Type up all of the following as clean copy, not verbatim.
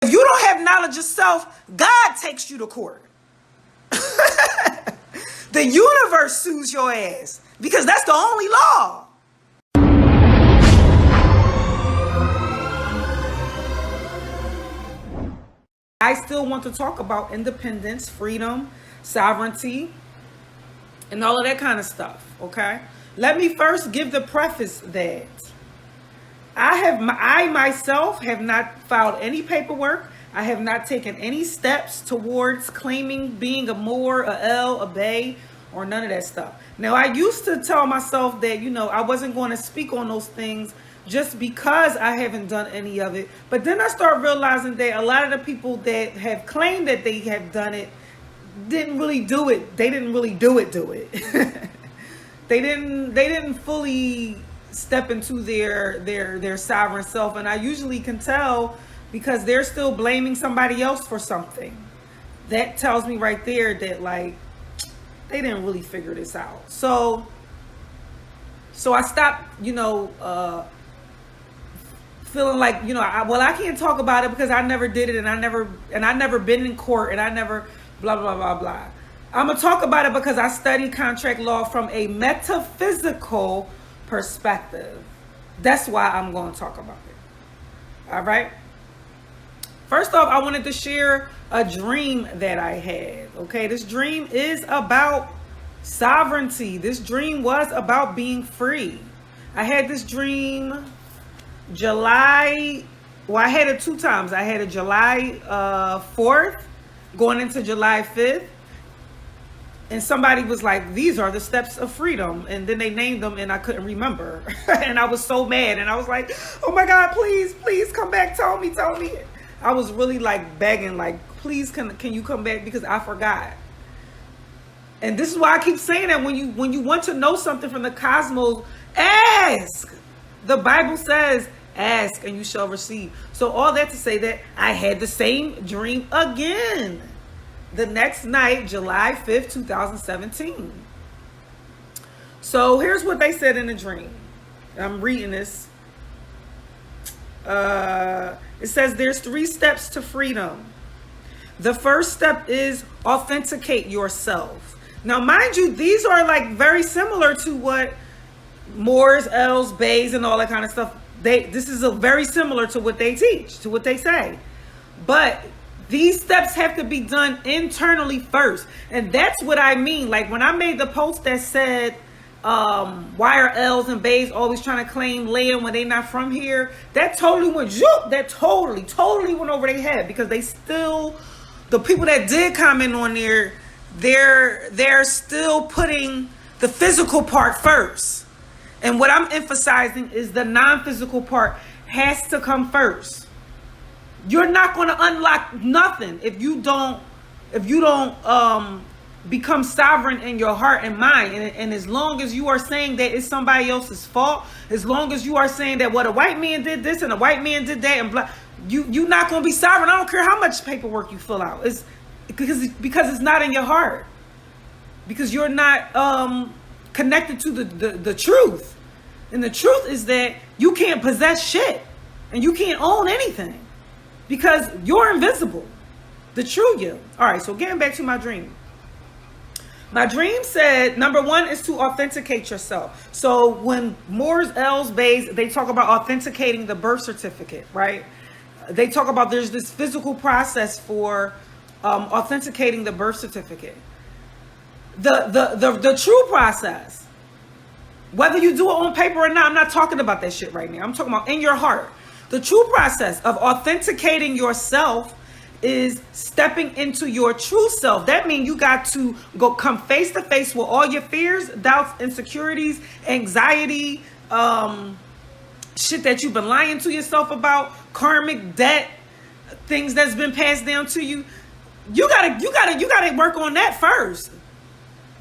If you don't have knowledge of self, God takes you to court. The universe sues your ass because that's the only law. I still want to talk about independence, freedom, sovereignty, and all of that kind of stuff, okay? Let me first give the preface that I myself have not filed any paperwork. I have not taken any steps towards claiming being a Moor, a El, a Bey, or none of that stuff. Now, I used to tell myself that, I wasn't going to speak on those things just because I haven't done any of it. But then I start realizing that a lot of the people that have claimed that they have done it didn't really do it. They didn't really do it. They didn't fully step into their sovereign self. And I usually can tell because they're still blaming somebody else for something. That tells me right there that, like, they didn't really figure this out. So I stopped, feeling like, I can't talk about it because I never did it, and I never been in court, and I never blah, blah, blah, blah. I'm going to talk about it because I study contract law from a metaphysical perspective. That's why I'm going to talk about it. All right. First off, I wanted to share a dream that I had. Okay. This dream is about sovereignty. This dream was about being free. I had this dream I had it 2 times. I had it July 4th going into July 5th. And somebody was like, these are the steps of freedom. And then they named them and I couldn't remember. And I was so mad. And I was like, oh my God, please come back. Tell me. I was really like begging, like, please, can you come back? Because I forgot. And this is why I keep saying that when you want to know something from the cosmos, ask. The Bible says, ask and you shall receive. So all that to say that I had the same dream again. The next night, July 5th, 2017. So here's what they said in the dream. I'm reading this. It says there's 3 steps to freedom. The first step is authenticate yourself. Now, mind you, these are like very similar to what Moors, Els, Beys, and all that kind of stuff. This is very similar to what they teach, to what they say. But these steps have to be done internally first. And that's what I mean. Like when I made the post that said, why are Els and Beys always trying to claim land when they not from here? That totally went totally went over their head, because they still, the people that did comment on there, they're still putting the physical part first. And what I'm emphasizing is the non-physical part has to come first. You're not going to unlock nothing if you don't become sovereign in your heart and mind. And as long as you are saying that it's somebody else's fault, as long as you are saying that, well, a white man did this and a white man did that, and blah, you're not going to be sovereign. I don't care how much paperwork you fill out. It's because it's not in your heart, because you're not connected to the truth. And the truth is that you can't possess shit and you can't own anything because you're invisible. The true you. All right, so getting back to my dream. My dream said, number 1 is to authenticate yourself. So when Moors, Els, Beys, they talk about authenticating the birth certificate, right? They talk about there's this physical process for authenticating the birth certificate. The true process, whether you do it on paper or not, I'm not talking about that shit right now. I'm talking about in your heart. The true process of authenticating yourself is stepping into your true self. That means you got to come face to face with all your fears, doubts, insecurities, anxiety, shit that you've been lying to yourself about, karmic debt, things that's been passed down to you. You gotta work on that first.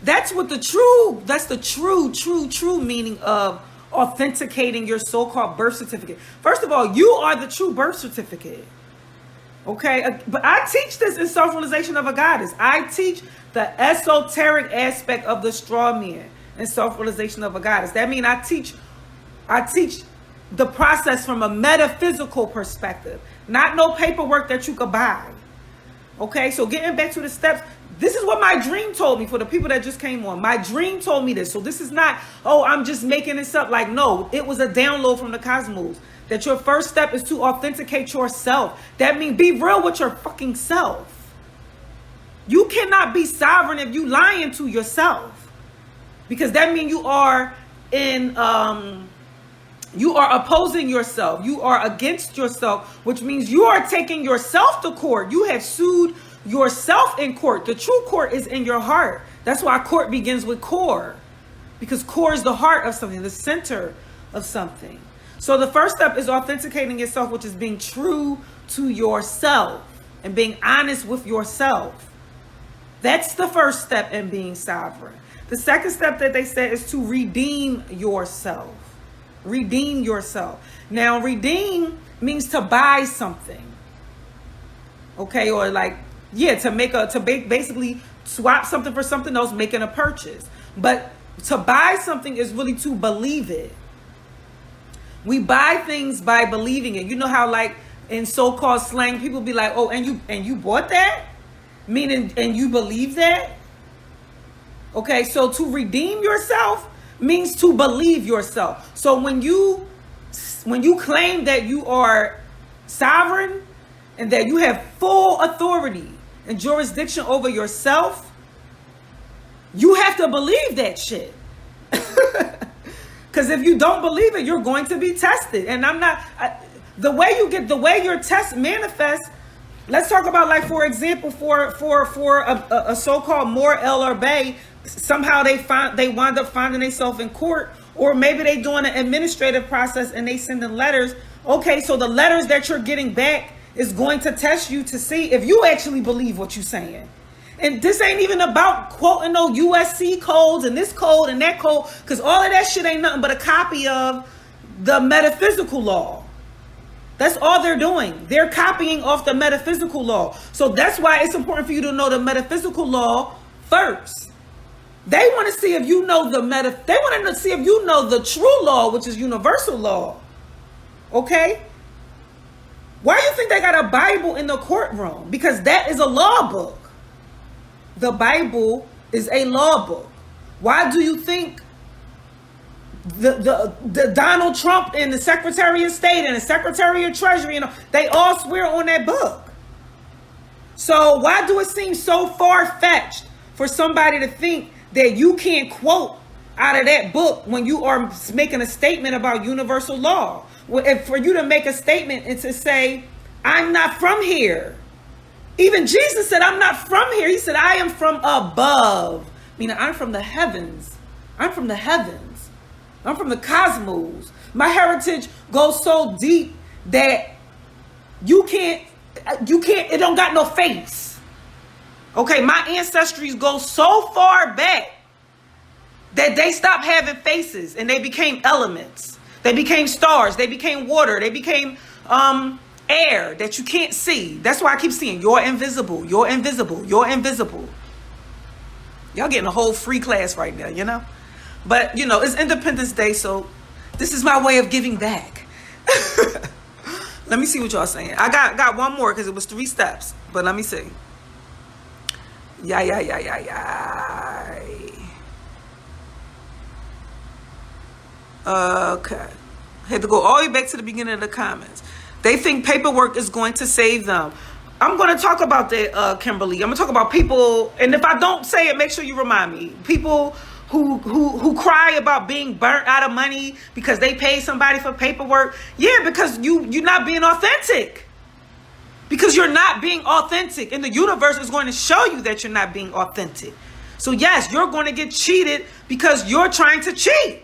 That's the true meaning of authenticating your so-called birth certificate. First of all, you are the true birth certificate. Okay, but I teach this in Self-Realization of a Goddess. I teach the esoteric aspect of the straw man in Self-Realization of a Goddess. That means I teach the process from a metaphysical perspective, not no paperwork that you could buy. Okay, so getting back to the steps, this is what my dream told me. For the people that just came on, my dream told me this. So this is not, oh, I'm just making this up. Like, no, it was a download from the cosmos that your first step is to authenticate yourself. That means be real with your fucking self. You cannot be sovereign if you lying to yourself, because that means you are opposing yourself. You are against yourself, which means you are taking yourself to court. You have sued yourself in court. The true court is in your heart. That's why court begins with core, because core is the heart of something, the center of something. So the first step is authenticating yourself, which is being true to yourself and being honest with yourself. That's the first step in being sovereign. The second step that they said is to redeem yourself. Redeem yourself. Now, redeem means to buy something. Okay, or like, yeah, to basically swap something for something else, making a purchase. But to buy something is really to believe it. We buy things by believing it. You know how, like, in so-called slang, people be like, oh, and you bought that? Meaning, and you believe that? Okay, so to redeem yourself means to believe yourself. So when you claim that you are sovereign and that you have full authority and jurisdiction over yourself, you have to believe that shit. Because if you don't believe it, you're going to be tested. And the way your test manifests. Let's talk about, like, for example, for a so-called Morel or Bay, somehow they wind up finding themselves in court, or maybe they doing an administrative process and they sending letters. Okay, so the letters that you're getting back is going to test you to see if you actually believe what you're saying. And this ain't even about quoting no USC codes and this code and that code, because all of that shit ain't nothing but a copy of the metaphysical law. That's all they're doing. They're copying off the metaphysical law. So that's why it's important for you to know the metaphysical law first. They want to see if you know they want to see if you know the true law, which is universal law. Okay? Why do you think they got a Bible in the courtroom? Because that is a law book. The Bible is a law book. Why do you think the Donald Trump and the Secretary of State and the Secretary of Treasury, they all swear on that book? So why do it seem so far-fetched for somebody to think that you can't quote out of that book when you are making a statement about universal law? Well, if for you to make a statement and to say, I'm not from here. Even Jesus said, I'm not from here. He said, I am from above. Meaning, I'm from the heavens. I'm from the heavens. I'm from the cosmos. My heritage goes so deep that you can't, it don't got no face. Okay, my ancestries go so far back that they stopped having faces and they became elements. They became stars. They became water. They became air that you can't see. That's why I keep seeing you're invisible. You're invisible. You're invisible. Y'all getting a whole free class right now, you know? But, it's Independence Day, so this is my way of giving back. Let me see what y'all saying. I got one more because it was 3 steps. But let me see. Yeah. Okay. Had to go all the way back to the beginning of the comments. They think paperwork is going to save them. I'm going to talk about that, Kimberly. I'm going to talk about people, and if I don't say it, make sure you remind me. People who cry about being burnt out of money because they paid somebody for paperwork. Yeah, because you're not being authentic. Because you're not being authentic, and the universe is going to show you that you're not being authentic. So yes, you're going to get cheated because you're trying to cheat.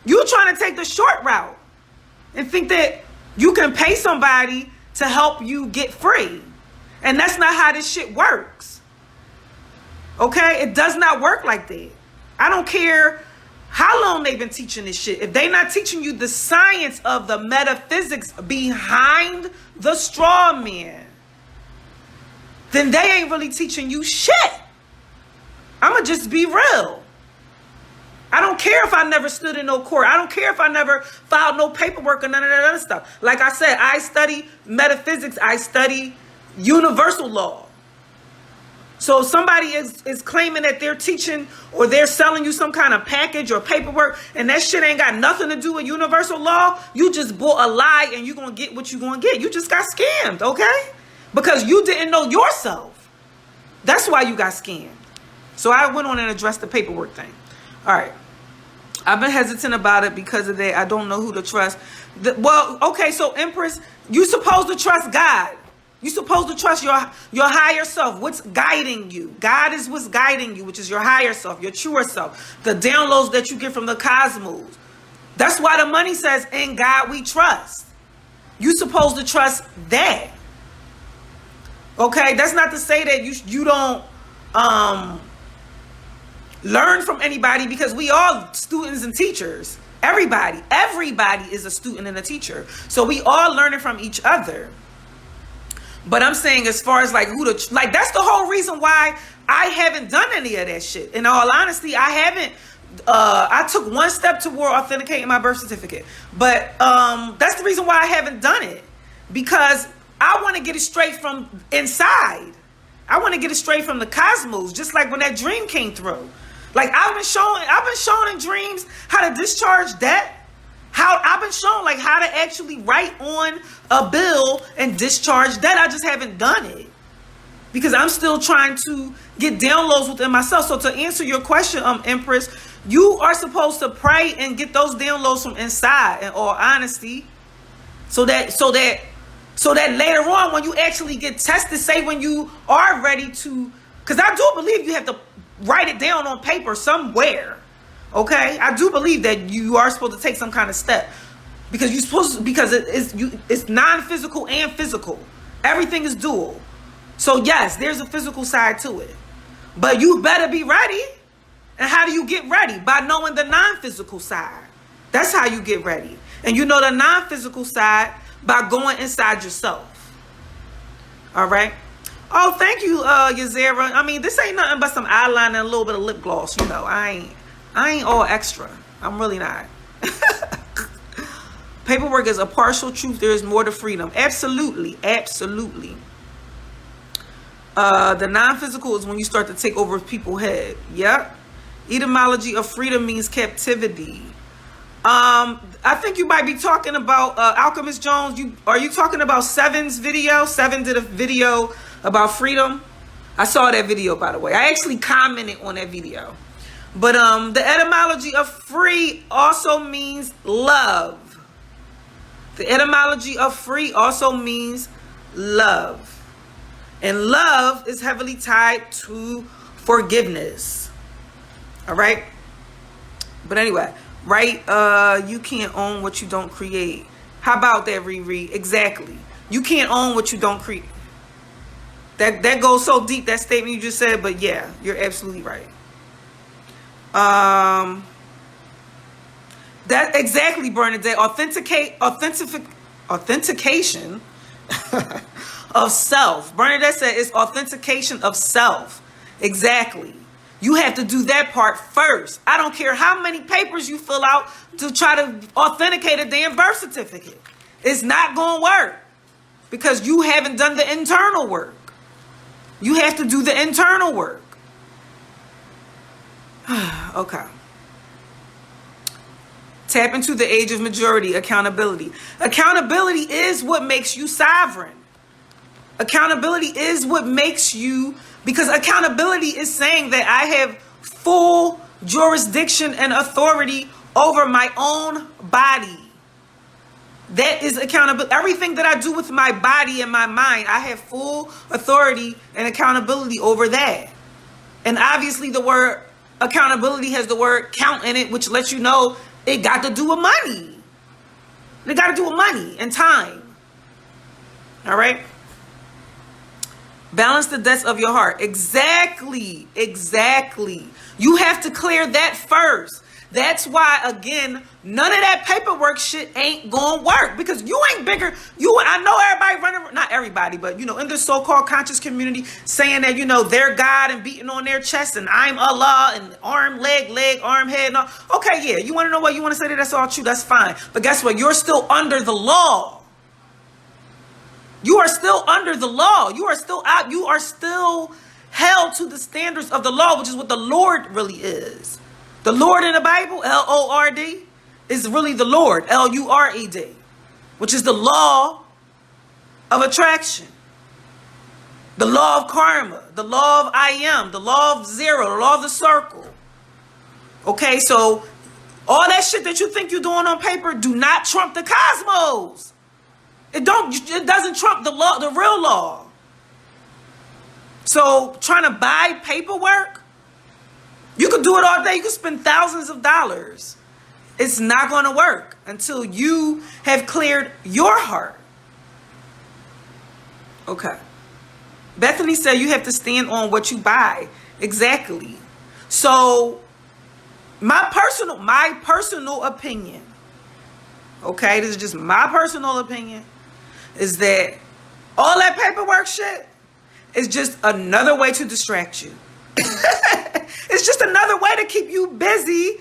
You're trying to take the short route and think that you can pay somebody to help you get free. And that's not how this shit works. Okay? It does not work like that. I don't care how long they've been teaching this shit. If they're not teaching you the science of the metaphysics behind the straw man, then they ain't really teaching you shit. I'ma just be real. I don't care if I never stood in no court. I don't care if I never filed no paperwork or none of that other stuff. Like I said, I study metaphysics. I study universal law. So if somebody is claiming that they're teaching or they're selling you some kind of package or paperwork and that shit ain't got nothing to do with universal law, you just bought a lie and you're going to get what you're going to get. You just got scammed, okay? Because you didn't know yourself. That's why you got scammed. So I went on and addressed the paperwork thing. All right. I've been hesitant about it because of that. I don't know who to trust. Well, okay, so Empress, you're supposed to trust God. You're supposed to trust your higher self. What's guiding you? God is what's guiding you, which is your higher self, your truer self, the downloads that you get from the cosmos. That's why the money says, in God we trust. You're supposed to trust that. Okay, that's not to say that you don't learn from anybody, because we all students and teachers. Everybody is a student and a teacher. So we all learning from each other. But I'm saying, as far as like that's the whole reason why I haven't done any of that shit. In all honesty, I haven't. I took one step toward authenticating my birth certificate, but that's the reason why I haven't done it, because I want to get it straight from inside. I want to get it straight from the cosmos, just like when that dream came through. Like I've been shown in dreams how to discharge debt. I've been shown like how to actually write on a bill and discharge debt. I just haven't done it because I'm still trying to get downloads within myself. So to answer your question, Empress, you are supposed to pray and get those downloads from inside, in all honesty, so that later on, when you actually get tested, say when you are ready to, because I do believe you have to write it down on paper somewhere. Okay, I do believe that you are supposed to take some kind of step, because you're supposed to, because it's non-physical and physical. Everything is dual. So yes, there's a physical side to it, but you better be ready. And how do you get ready? By knowing the non-physical side. That's how you get ready. And you know the non-physical side by going inside yourself. All right. Oh, thank you, Yazera. I mean, this ain't nothing but some eyeliner and a little bit of lip gloss. You know, I ain't all extra. I'm really not. Paperwork is a partial truth. There is more to freedom. Absolutely. Absolutely. The non-physical is when you start to take over people's head. Yep. Etymology of freedom means captivity. I think you might be talking about Alchemist Jones. Are you talking about Seven's video? Seven did a video about freedom. I saw that video, by the way. I actually commented on that video. But the etymology of free also means love. The etymology of free also means love. And love is heavily tied to forgiveness. All right? But anyway, right? You can't own what you don't create. How about that, Riri? Exactly. You can't own what you don't create. That goes so deep, that statement you just said, but yeah, you're absolutely right. That exactly, Bernadette. Authentication of self. Bernadette said it's authentication of self. Exactly. You have to do that part first. I don't care how many papers you fill out to try to authenticate a damn birth certificate. It's not going to work because you haven't done the internal work. You have to do the internal work. Okay. Tap into the age of majority, accountability. Accountability is what makes you sovereign. Accountability is what makes you, because accountability is saying that I have full jurisdiction and authority over my own body. That is accountability. Everything that I do with my body and my mind, I have full authority and accountability over that. And obviously the word accountability has the word count in it, which lets you know it got to do with money. It got to do with money and time. All right. Balance the debts of your heart. Exactly. Exactly. You have to clear that first. That's why, again, none of that paperwork shit ain't gonna work, because you ain't bigger. I know everybody running, not everybody, but in the so-called conscious community saying that, they're God and beating on their chest and I'm Allah and arm, leg, arm, head. And all. Okay, yeah, you want to know what? You want to say that that's all true? That's fine. But guess what? You're still under the law. You are still under the law. You are still out. You are still held to the standards of the law, which is what the Lord really is. The Lord in the Bible, Lord, is really the Lord, Lured, which is the law of attraction, the law of karma, the law of I am, the law of zero, the law of the circle. Okay, so all that shit that you think you're doing on paper do not trump the cosmos. It doesn't trump the law, the real law. So trying to buy paperwork, you could do it all day. You could spend thousands of dollars. It's not going to work until you have cleared your heart. Okay. Bethany said you have to stand on what you buy. Exactly. So my personal opinion, okay, this is just my personal opinion, is that all that paperwork shit is just another way to distract you. It's just another way to keep you busy.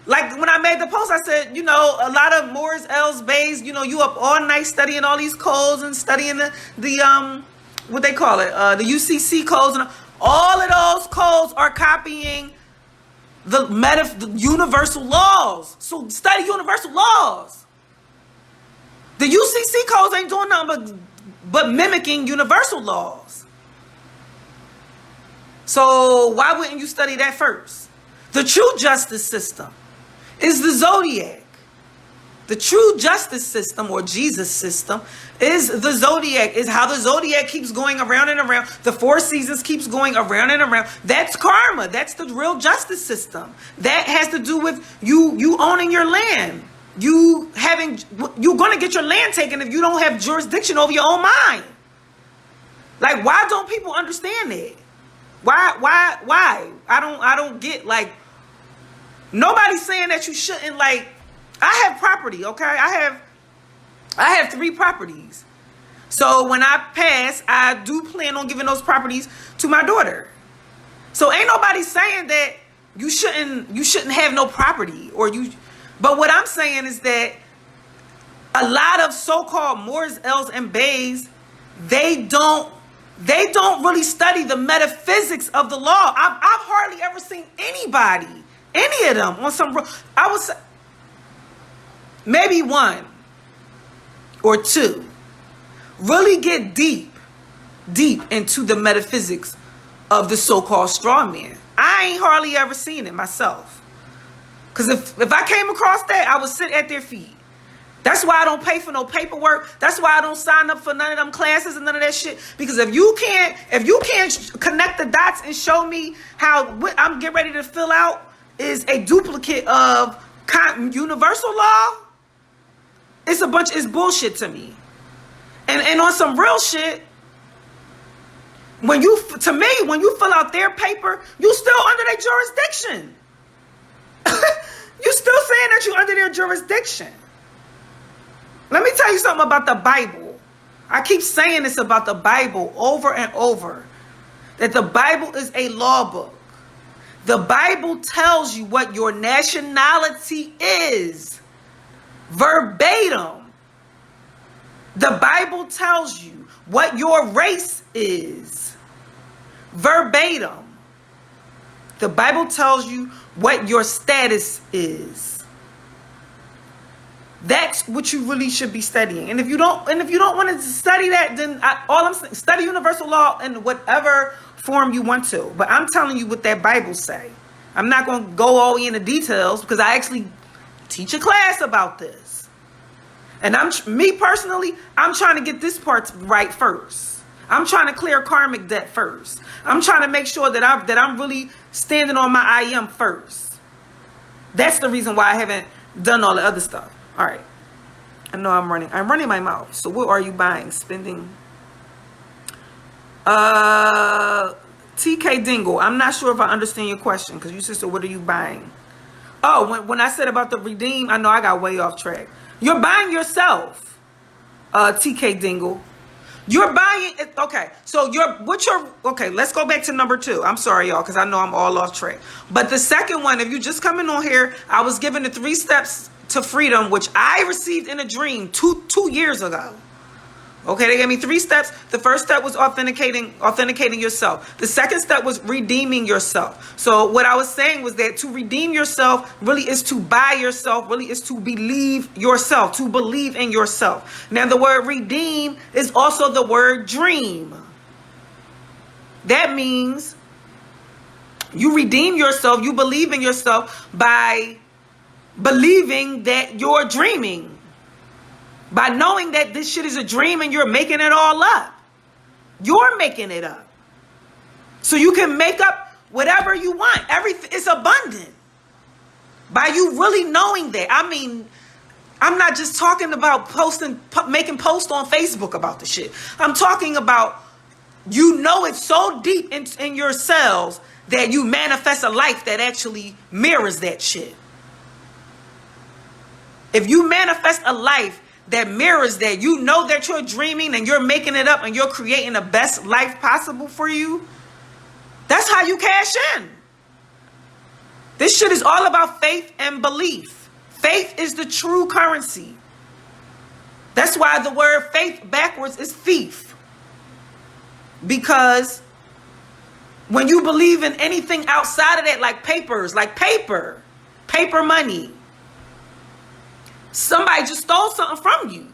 Like when I made the post, I said, a lot of Moors, L's, Bays, you up all night studying all these codes and studying the what they call it, the UCC codes, and all of those codes are copying the universal laws. So study universal laws. The UCC codes ain't doing nothing but mimicking universal laws. So why wouldn't you study that first? The true justice system is the zodiac. The true justice system, or Jesus system, is the zodiac, is how the zodiac keeps going around and around. The 4 seasons keeps going around and around. That's karma. That's the real justice system. That has to do with you owning your land. You're going to get your land taken if you don't have jurisdiction over your own mind. Like, why don't people understand that? Why? I don't get, like, nobody's saying that you shouldn't, like, I have property, okay? I have 3 properties. So when I pass, I do plan on giving those properties to my daughter. So ain't nobody saying that you shouldn't have no property, but what I'm saying is that a lot of so-called Moors, L's, and Bays, they don't really study the metaphysics of the law. I've hardly ever seen anybody, any of them, on some, I would say, maybe 1 or 2, really get deep into the metaphysics of the so-called straw man. I ain't hardly ever seen it myself. Because if I came across that, I would sit at their feet. That's why I don't pay for no paperwork. That's why I don't sign up for none of them classes and none of that shit. Because if you can't connect the dots and show me how what I'm getting ready to fill out is a duplicate of universal law, it's bullshit to me. And on some real shit, when you fill out their paper, you still under their jurisdiction. You still saying that you're under their jurisdiction. Let me tell you something about the Bible. I keep saying this about the Bible over and over, that the Bible is a law book. The Bible tells you what your nationality is, verbatim. The Bible tells you what your race is, verbatim. The Bible tells you what your status is. That's what you really should be studying. And if you don't want to study that, then all I'm saying, study universal law in whatever form you want to. But I'm telling you what that Bible say. I'm not going to go all into details because I actually teach a class about this. And me personally, I'm trying to get this part right first. I'm trying to clear karmic debt first. I'm trying to make sure that I'm really standing on my I am first. That's the reason why I haven't done all the other stuff. All right. I know I'm running my mouth. So what are you buying? Spending? TK Dingle. I'm not sure if I understand your question because you said, so what are you buying? Oh, when I said about the redeem, I know I got way off track. You're buying yourself, TK Dingle. You're buying it. Okay, so okay, let's go back to number 2. I'm sorry, y'all, because I know I'm all off track. But the second one, if you just coming on here, I was given the 3 steps to freedom, which I received in a dream two years ago. Okay, they gave me 3 steps. The first step was authenticating yourself. The second step was redeeming yourself. So what I was saying was that to redeem yourself really is to buy yourself, really is to believe yourself, to believe in yourself. Now the word redeem is also the word dream. That means you redeem yourself, you believe in yourself by believing that you're dreaming. By knowing that this shit is a dream and you're making it all up. You're making it up. So you can make up whatever you want. Everything is abundant. By you really knowing that. I mean, I'm not just talking about making posts on Facebook about the shit. I'm talking about you know it so deep in your cells that you manifest a life that actually mirrors that shit. If you manifest a life that mirrors that, you know that you're dreaming and you're making it up and you're creating the best life possible for you. That's how you cash in. This shit is all about faith and belief. Faith is the true currency. That's why the word faith backwards is thief. Because when you believe in anything outside of that, like paper money, somebody just stole something from you.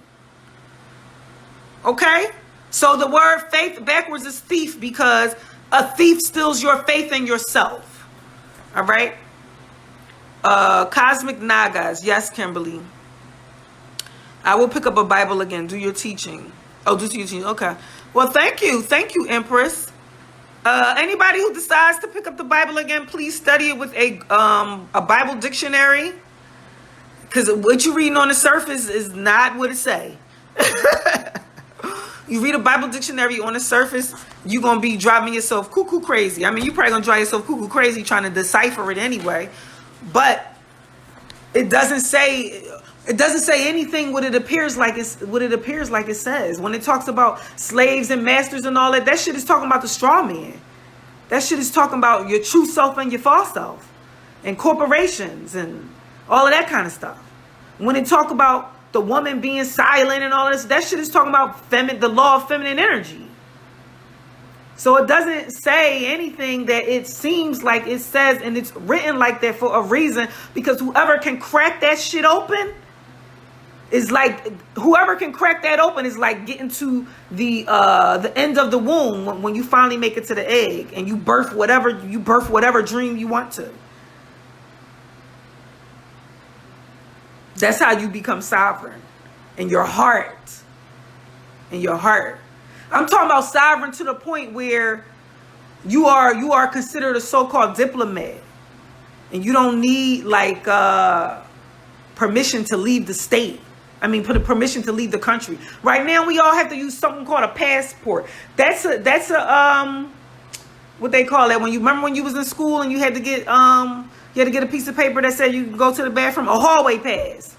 Okay? So the word faith backwards is thief because a thief steals your faith in yourself. All right? Cosmic Nagas. Yes, Kimberly. I will pick up a Bible again. Do your teaching. Oh, do your teaching. Okay. Well, thank you. Thank you, Empress. Anybody who decides to pick up the Bible again, please study it with a Bible dictionary. Because what you're reading on the surface is not what it say. You read a Bible dictionary on the surface, you're going to be driving yourself cuckoo crazy. I mean, you're probably going to drive yourself cuckoo crazy trying to decipher it anyway. But it doesn't say anything what it appears like it says. When it talks about slaves and masters and all that, that shit is talking about the straw man. That shit is talking about your true self and your false self. And corporations and all of that kind of stuff. When it talk about the woman being silent and all this, that shit is talking about the law of feminine energy. So it doesn't say anything that it seems like it says, and it's written like that for a reason, because whoever can crack that shit open is like, getting to the end of the womb when you finally make it to the egg and you birth whatever dream you want to. That's how you become sovereign. In your heart. In your heart. I'm talking about sovereign to the point where you are considered a so-called diplomat. And you don't need permission to leave the state. I mean, permission to leave the country. Right now we all have to use something called a passport. That's a what they call that, when you remember when you was in school and you had to get a piece of paper that said you can go to the bathroom, a hallway pass.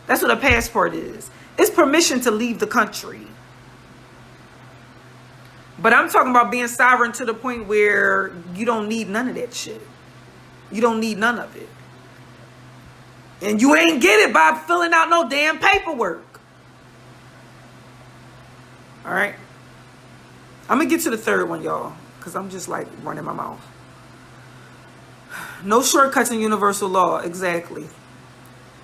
That's what a passport is. It's permission to leave the country. But I'm talking about being sovereign to the point where you don't need none of that shit. You don't need none of it. And you ain't get it by filling out no damn paperwork. All right. I'm going to get to the third one, y'all, because I'm just like running my mouth. No shortcuts in universal law. Exactly.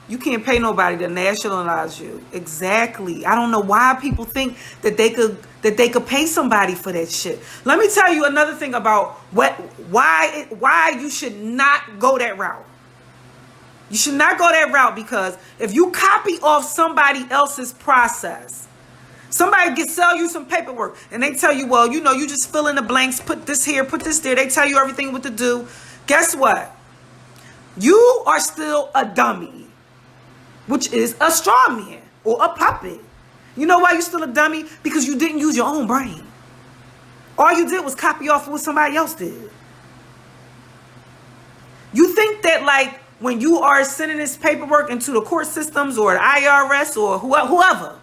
You can't pay nobody to nationalize you. Exactly. I don't know why people think that they could pay somebody for that shit. Let me tell you another thing about why you should not go that route. You should not go that route, because if you copy off somebody else's process, somebody can sell you some paperwork and they tell you, well, you just fill in the blanks, put this here, put this there. They tell you everything what to do. Guess what? You are still a dummy, which is a straw man or a puppet. You know why you're still a dummy? Because you didn't use your own brain. All you did was copy off what somebody else did. You think that when you are sending this paperwork into the court systems or the IRS or whoever,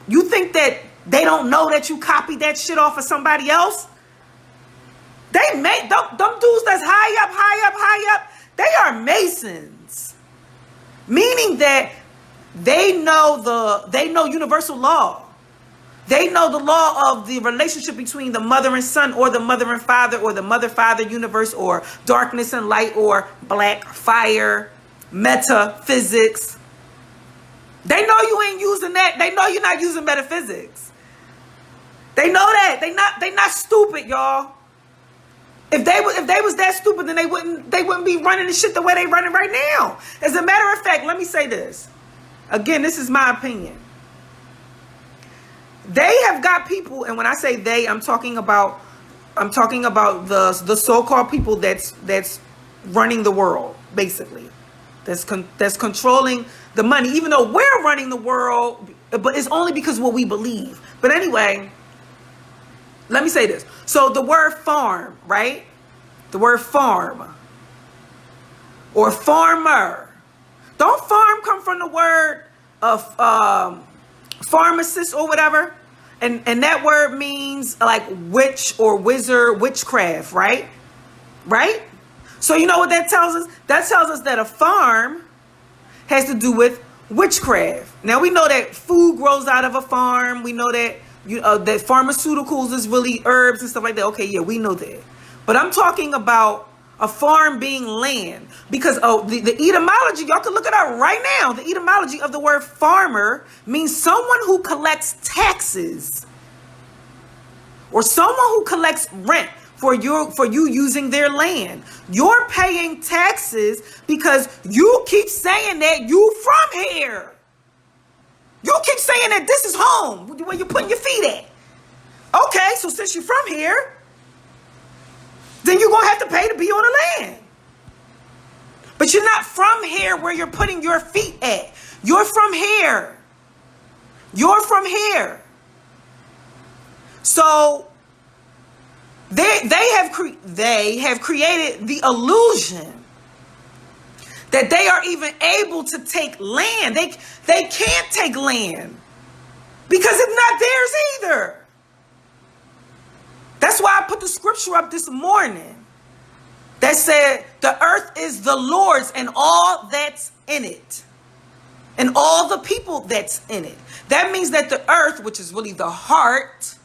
you think that they don't know that you copied that shit off of somebody else? They make them dudes that's high up. They are Masons, meaning that they know universal law. They know the law of the relationship between the mother and son, or the mother and father, or the mother-father universe, or darkness and light, or black, fire, metaphysics. They know you ain't using that. They know you're not using metaphysics. They know that. They not stupid, y'all. If they was that stupid, then they wouldn't be running the shit the way they running right now. As a matter of fact, let me say this. Again, this is my opinion. They have got people, and when I say they, I'm talking about the so-called people that's running the world, basically. That's controlling the money, even though we're running the world, but it's only because of what we believe. But anyway, let me say this. So the word farm, right? The word farm or farmer. Don't farm come from the word of pharmacist or whatever? And that word means like witch or wizard, witchcraft, right? Right? So you know what that tells us? That tells us that a farm has to do with witchcraft. Now we know that food grows out of a farm. We know that that pharmaceuticals is really herbs and stuff like that. Okay, yeah, we know that. But I'm talking about a farm being land, because the etymology, y'all can look it up right now. The etymology of the word farmer means someone who collects taxes, or someone who collects rent for you using their land. You're paying taxes because you keep saying that you from here. You keep saying that this is home, where you're putting your feet at. Okay, so since you're from here, then you're going to have to pay to be on the land. But you're not from here where you're putting your feet at. You're from here. You're from here. So they have created the illusion that they are even able to take land. They can't take land because it's not theirs either. That's why I put the scripture up this morning that said the earth is the Lord's and all that's in it, and all the people that's in it. That means that the earth, which is really the heart,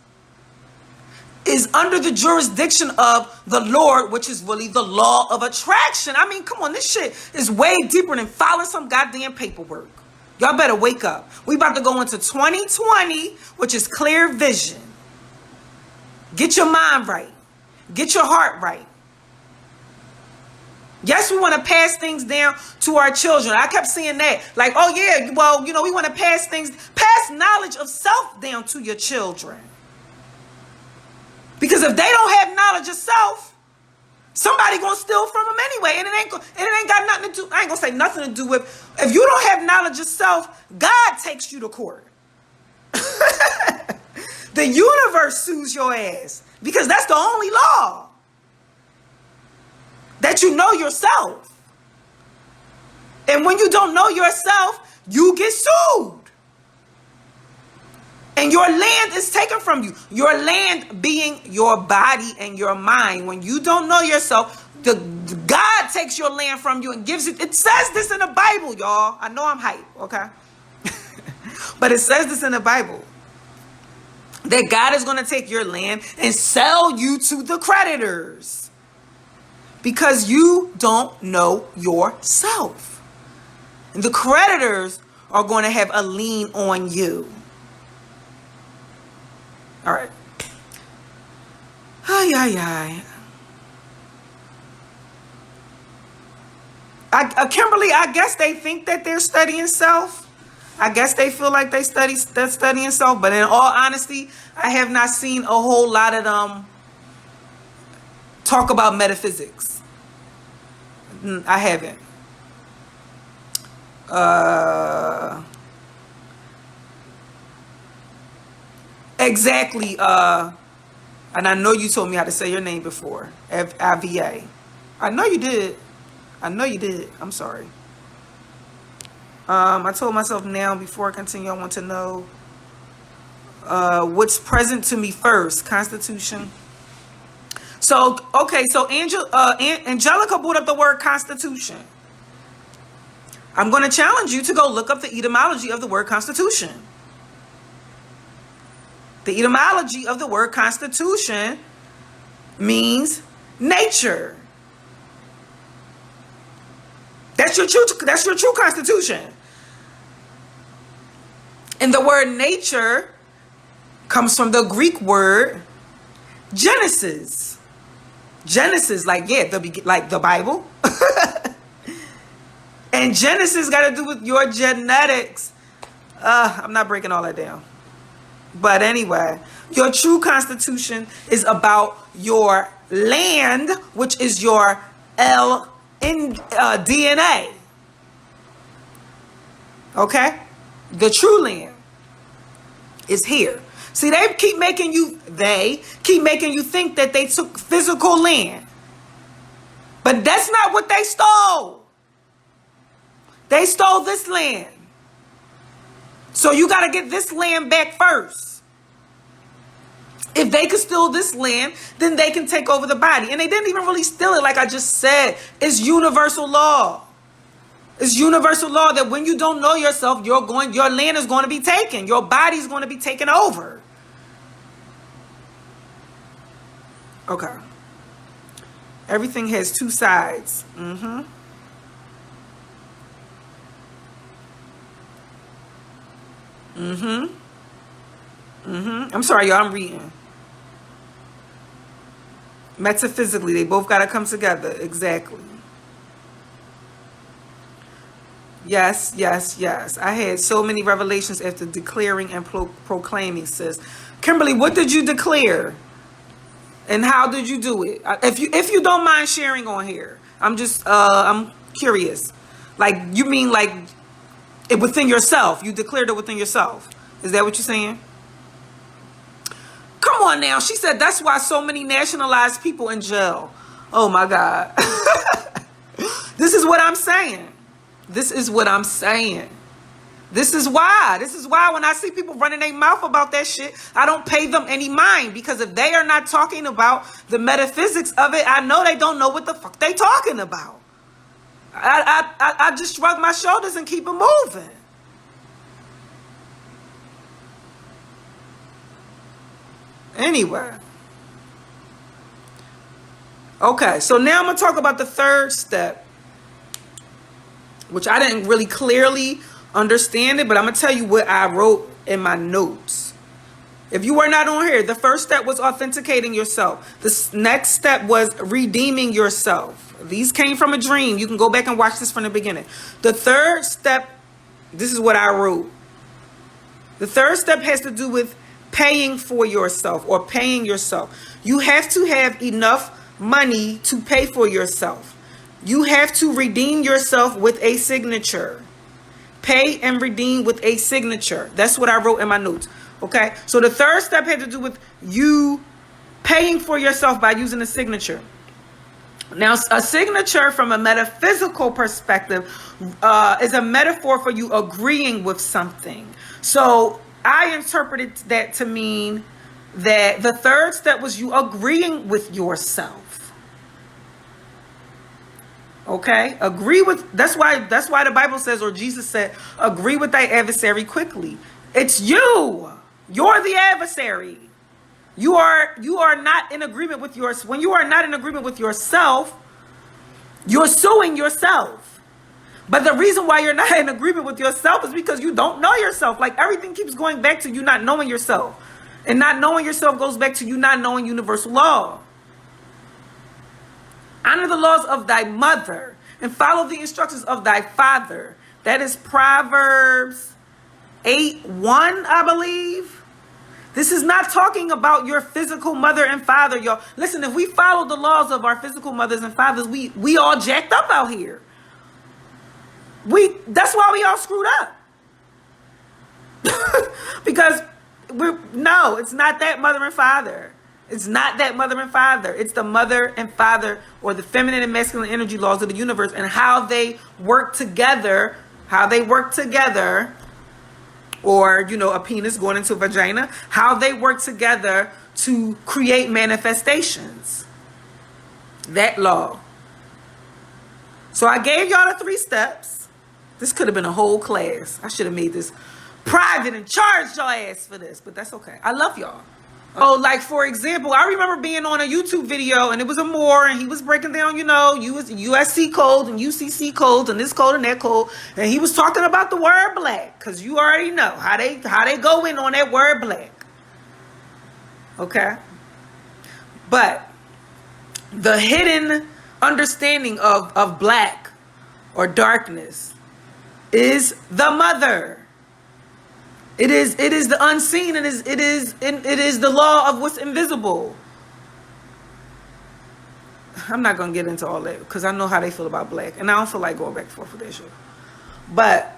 is under the jurisdiction of the Lord, which is really the law of attraction. I mean, come on, this shit is way deeper than filing some goddamn paperwork. Y'all better wake up. We about to go into 2020, which is clear vision. Get your mind right. Get your heart right. Yes, we want to pass things down to our children. I kept seeing that. Like, oh yeah, well, we want to pass knowledge of self down to your children. Because if they don't have knowledge of self, somebody gonna steal from them anyway. And it ain't got nothing to do, I ain't gonna say nothing to do with, if you don't have knowledge of self, God takes you to court. The universe sues your ass, because that's the only law. That you know yourself. And when you don't know yourself, you get sued. And your land is taken from you. Your land being your body and your mind. When you don't know yourself, God takes your land from you and gives it. It says this in the Bible, y'all. I know I'm hype, okay? But it says this in the Bible. That God is going to take your land and sell you to the creditors. Because you don't know yourself. And the creditors are going to have a lien on you. All right. Kimberly, I guess they think that they're studying self. I guess they feel like they're studying self. But in all honesty, I have not seen a whole lot of them talk about metaphysics. I haven't. Exactly. And I know you told me how to say your name before. F-I-V-A. I know you did. I know you did. I'm sorry. I told myself now before I continue, I want to know what's present to me first. Constitution. So, okay, so Angelica brought up the word constitution. I'm going to challenge you to go look up the etymology of the word constitution. The etymology of the word constitution means nature. That's your true constitution. And the word nature comes from the Greek word Genesis. Genesis, like the Bible. And Genesis got to do with your genetics. I'm not breaking all that down. But anyway, your true constitution is about your land, which is your DNA. Okay? The true land is here. See, they keep making you think that they took physical land. But that's not what they stole. They stole this land. So you got to get this land back first. If they could steal this land, then they can take over the body. And they didn't even really steal it, like I just said. It's universal law. It's universal law that when you don't know yourself, your land is going to be taken. Your body is going to be taken over. Okay. Everything has two sides. I'm sorry, y'all. I'm reading. Metaphysically, they both got to come together. Exactly. Yes, yes, yes. I had so many revelations after declaring and proclaiming, sis. Kimberly, what did you declare? And how did you do it? If you don't mind sharing on here. I'm curious. Like, you mean like it within yourself. You declared it within yourself. Is that what you're saying? Come on now. She said that's why so many nationalized people in jail. Oh my God. This is what I'm saying. This is what I'm saying. This is why when I see people running their mouth about that shit, I don't pay them any mind, because if they are not talking about the metaphysics of it, I know they don't know what the fuck they talking about. I just shrug my shoulders and keep it moving. Anyway. Okay, so now I'm going to talk about the third step, which I didn't really clearly understand it, but I'm going to tell you what I wrote in my notes. If you were not on here, the first step was authenticating yourself. The next step was redeeming yourself. These came from a dream. You can go back and watch this from the beginning. The third step, this is what I wrote. The third step has to do with paying for yourself, or paying yourself. You have to have enough money to pay for yourself. You have to redeem yourself with a signature. Pay and redeem with a signature. That's what I wrote in my notes. Okay. So the third step had to do with you paying for yourself by using a signature. Now, a signature from a metaphysical perspective is a metaphor for you agreeing with something. So I interpreted that to mean that the third step was you agreeing with yourself. Okay, that's why the Bible says, or Jesus said, agree with thy adversary quickly. It's you. You're the adversary. You are not in agreement with yours. When you are not in agreement with yourself, you're suing yourself. But the reason why you're not in agreement with yourself is because you don't know yourself. Like, everything keeps going back to you not knowing yourself. And not knowing yourself goes back to you not knowing universal law. Honor the laws of thy mother and follow the instructions of thy father. That is Proverbs 8:1, I believe. This is not talking about your physical mother and father, y'all. Listen, if we follow the laws of our physical mothers and fathers, we all jacked up out here. That's why we all screwed up. Because it's not that mother and father. It's not that mother and father. It's the mother and father, or the feminine and masculine energy laws of the universe, and how they work together, or, you know, a penis going into a vagina, how they work together to create manifestations. That law. So I gave y'all the 3 steps. This could have been a whole class. I should have made this private and charged your ass for this, but that's okay. I love y'all. Oh, like, for example, I remember being on a YouTube video, and it was a Moor, and he was breaking down, you know, USC codes and UCC codes and this code and that code, and he was talking about the word black, because you already know how they go in on that word black. Okay? But the hidden understanding of black or darkness is the mother. It is the unseen, and it is the law of what's invisible. I'm not gonna get into all that because I know how they feel about black, and I don't feel like going back and forth with that shit. But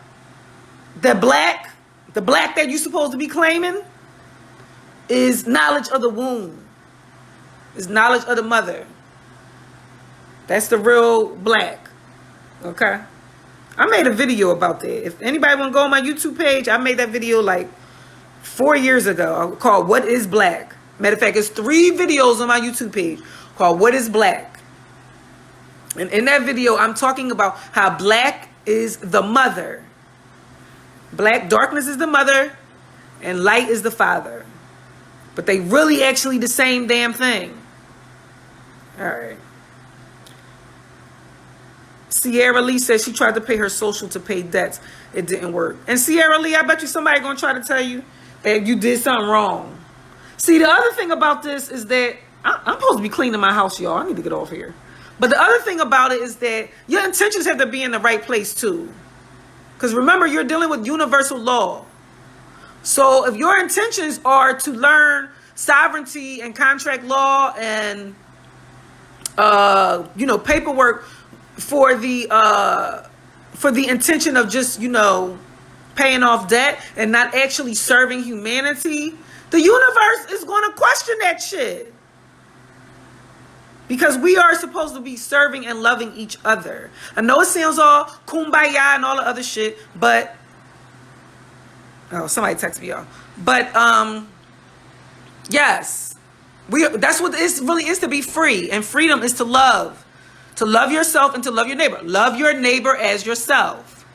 the black that you're supposed to be claiming is knowledge of the womb. Is knowledge of the mother. That's the real black. Okay? I made a video about that. If anybody want to go on my YouTube page, I made that video like 4 years ago called What is Black? Matter of fact, it's 3 videos on my YouTube page called What is Black? And in that video, I'm talking about how black is the mother. Black darkness is the mother and light is the father. But they really actually the same damn thing. All right. Sierra Lee says she tried to pay her social to pay debts. It didn't work. And Sierra Lee, I bet you somebody gonna try to tell you that you did something wrong. See, the other thing about this is that I'm supposed to be cleaning my house, y'all. I need to get off here. But the other thing about it is that your intentions have to be in the right place too. Because remember, you're dealing with universal law. So if your intentions are to learn sovereignty and contract law and you know, paperwork for the intention of just, you know, paying off debt and not actually serving humanity, the universe is going to question that shit. Because we are supposed to be serving and loving each other. I know it sounds all kumbaya and all the other shit, but oh, somebody text me, y'all. But yes, that's what it really is, to be free, and freedom is to love. To love yourself and to love your neighbor. Love your neighbor as yourself.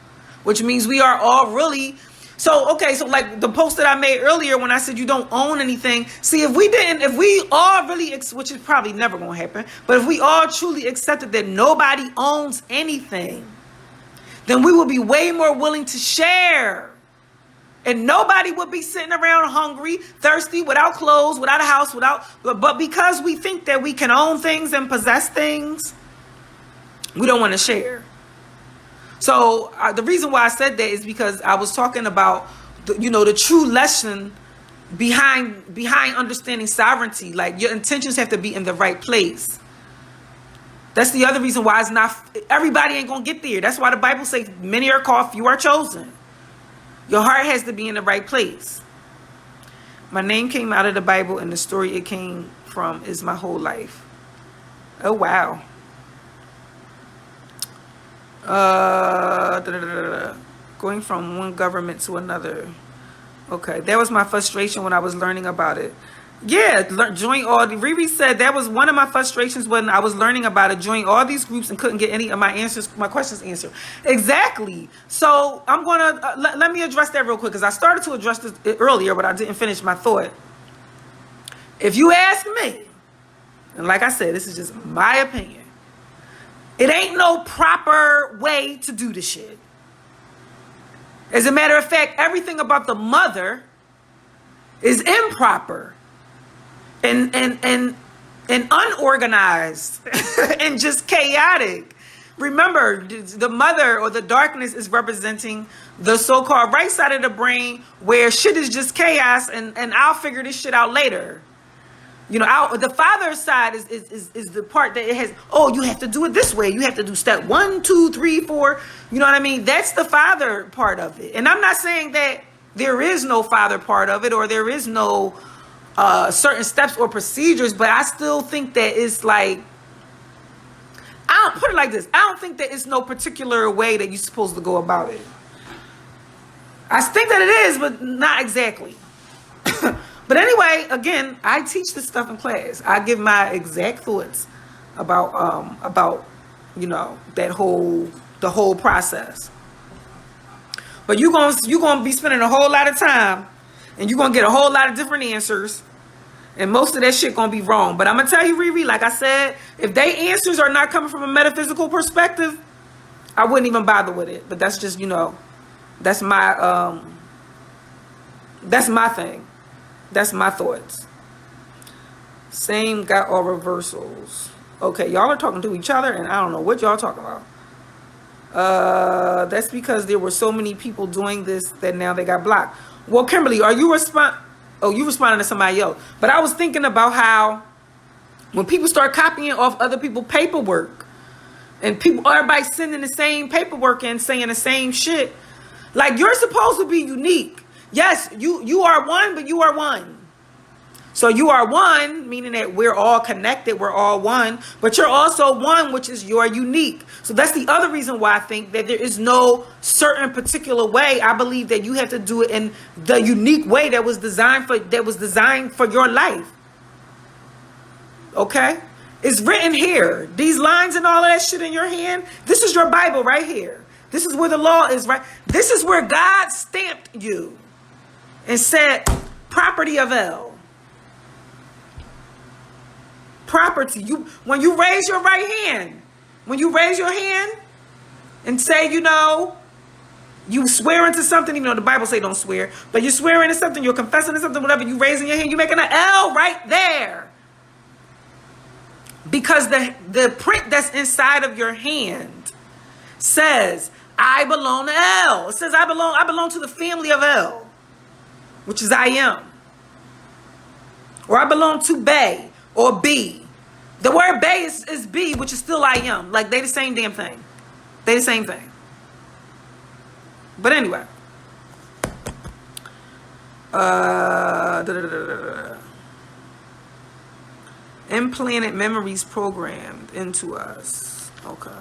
Which means we are all really... So, okay, so like the post that I made earlier when I said you don't own anything. See, if we all really, which is probably never going to happen, but if we all truly accepted that nobody owns anything, then we would be way more willing to share. And nobody would be sitting around hungry, thirsty, without clothes, without a house, but because we think that we can own things and possess things, we don't want to share. So the reason why I said that is because I was talking about, the true lesson behind understanding sovereignty. Like, your intentions have to be in the right place. That's the other reason why it's not, everybody ain't going to get there. That's why the Bible says many are called, few are chosen. Your heart has to be in the right place. My name came out of the Bible, and the story it came from is my whole life. Oh, wow. Going from one government to another. Okay, that was my frustration when I was learning about it. Yeah, join all. Riri said that was one of my frustrations when I was learning about it. Join all these groups and couldn't get any of my questions answered. Exactly. So I'm gonna let me address that real quick, because I started to address this earlier, but I didn't finish my thought. If you ask me, and like I said, this is just my opinion. It ain't no proper way to do this shit. As a matter of fact, everything about the mother is improper and unorganized and just chaotic. Remember, the mother or the darkness is representing the so-called right side of the brain, where shit is just chaos and I'll figure this shit out later. The father's side is the part that it has, oh, you have to do it this way. You have to do step 1, 2, 3, 4. You know what I mean? That's the father part of it. And I'm not saying that there is no father part of it, or there is no certain steps or procedures, but I still think that it's like, I don't put it like this. I don't think that it's no particular way that you're supposed to go about it. I think that it is, but not exactly. But anyway, again, I teach this stuff in class. I give my exact thoughts about you know, the whole process. But you're gonna be spending a whole lot of time, and you're gonna get a whole lot of different answers, and most of that shit gonna be wrong. But I'm gonna tell you, Riri, like I said, if they answers are not coming from a metaphysical perspective, I wouldn't even bother with it. But that's just, you know, that's my thing. That's my thoughts. Same got all reversals. Okay, y'all are talking to each other, and I don't know what y'all talking about. That's because there were so many people doing this that now they got blocked. Well, Kimberly, are you you responding to somebody else? But I was thinking about how when people start copying off other people's paperwork, and everybody sending the same paperwork and saying the same shit, like, you're supposed to be unique. Yes, you are one, but you are one. So you are one, meaning that we're all connected, we're all one, but you're also one, which is you're unique. So that's the other reason why I think that there is no certain particular way. I believe that you have to do it in the unique way that was designed for your life. Okay? It's written here. These lines and all of that shit in your hand, this is your Bible right here. This is where the law is, right? This is where God stamped you and said, property of L. Property. When you raise your right hand, when you raise your hand and say, you know, you swear into something, even though the Bible say don't swear, but you're swearing to something, you're confessing to something, whatever, you raising your hand, you're making an L right there. Because the print that's inside of your hand says, I belong to L. It says I belong to the family of L, which is I am. Or I belong to Bay or B. The word Bay is B, which is still I am. Like, they the same damn thing. They the same thing. But anyway. Implanted memories programmed into us. Okay.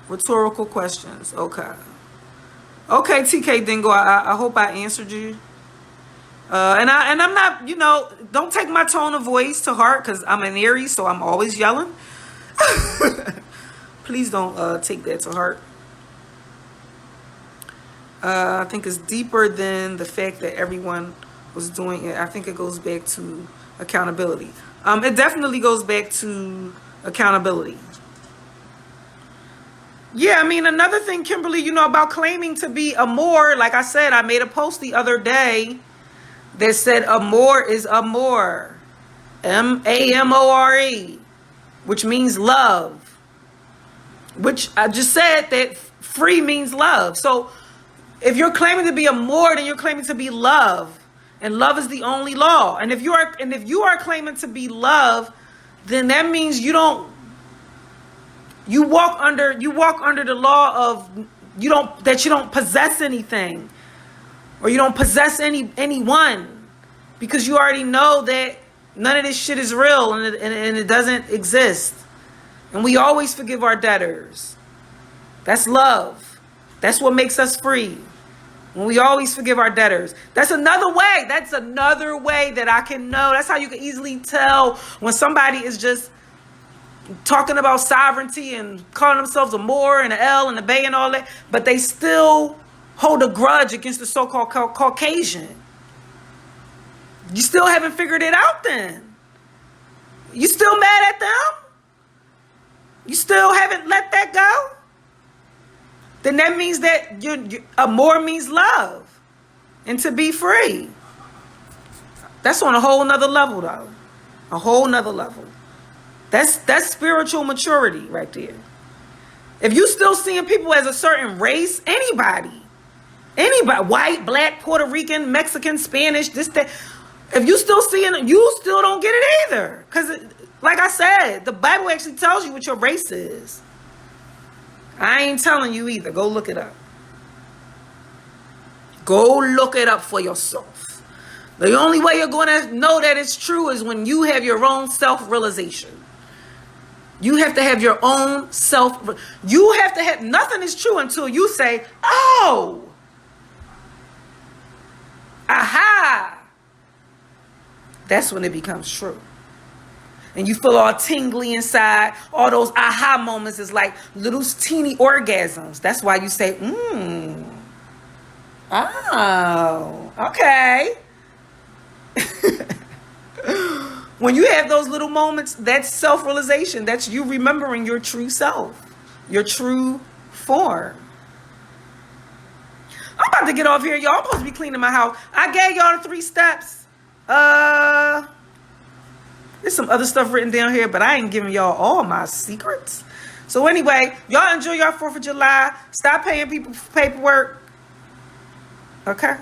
Rhetorical questions. Okay. Okay, TK Dingo, I hope I answered you. And I'm not, you know, don't take my tone of voice to heart, because I'm an Aries, so I'm always yelling. Please don't take that to heart. I think it's deeper than the fact that everyone was doing it. I think it goes back to accountability. It definitely goes back to accountability. Yeah, I mean, another thing, Kimberly, you know, about claiming to be amor, like I said, I made a post the other day that said amor is amor. M-A-M-O-R-E, which means love. Which I just said that free means love. So if you're claiming to be amor, then you're claiming to be love. And love is the only law. And if you are claiming to be love, then that means you walk under the law of you don't possess anything, or you don't possess anyone, because you already know that none of this shit is real and it doesn't exist. And we always forgive our debtors. That's love. That's what makes us free. When we always forgive our debtors. That's another way. That's another way that I can know. That's how you can easily tell when somebody is just talking about sovereignty and calling themselves a Moor and an L and a Bay and all that, but they still hold a grudge against the so-called Caucasian. You still haven't figured it out then. You still mad at them? You still haven't let that go? Then that means that amor means love and to be free. That's on a whole nother level, though. A whole nother level. That's spiritual maturity right there. If you still seeing people as a certain race, anybody, white, black, Puerto Rican, Mexican, Spanish, this, that, if you still seeing it, you still don't get it either. Because, like I said, the Bible actually tells you what your race is. I ain't telling you either. Go look it up. Go look it up for yourself. The only way you're going to know that it's true is when you have your own self-realization. You have to have your own you have to have, nothing is true until you say, oh, aha. That's when it becomes true. And you feel all tingly inside. All those aha moments is like little teeny orgasms. That's why you say, oh, okay. When you have those little moments, that's self-realization. That's you remembering your true self, your true form. I'm about to get off here, y'all. I'm supposed to be cleaning my house. I gave y'all the 3 steps. There's some other stuff written down here, but I ain't giving y'all all my secrets. So anyway, y'all enjoy your 4th of July. Stop paying people for paperwork. Okay?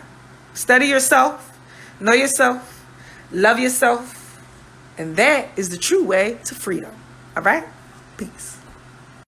Study yourself. Know yourself. Love yourself. And that is the true way to freedom. All right? Peace.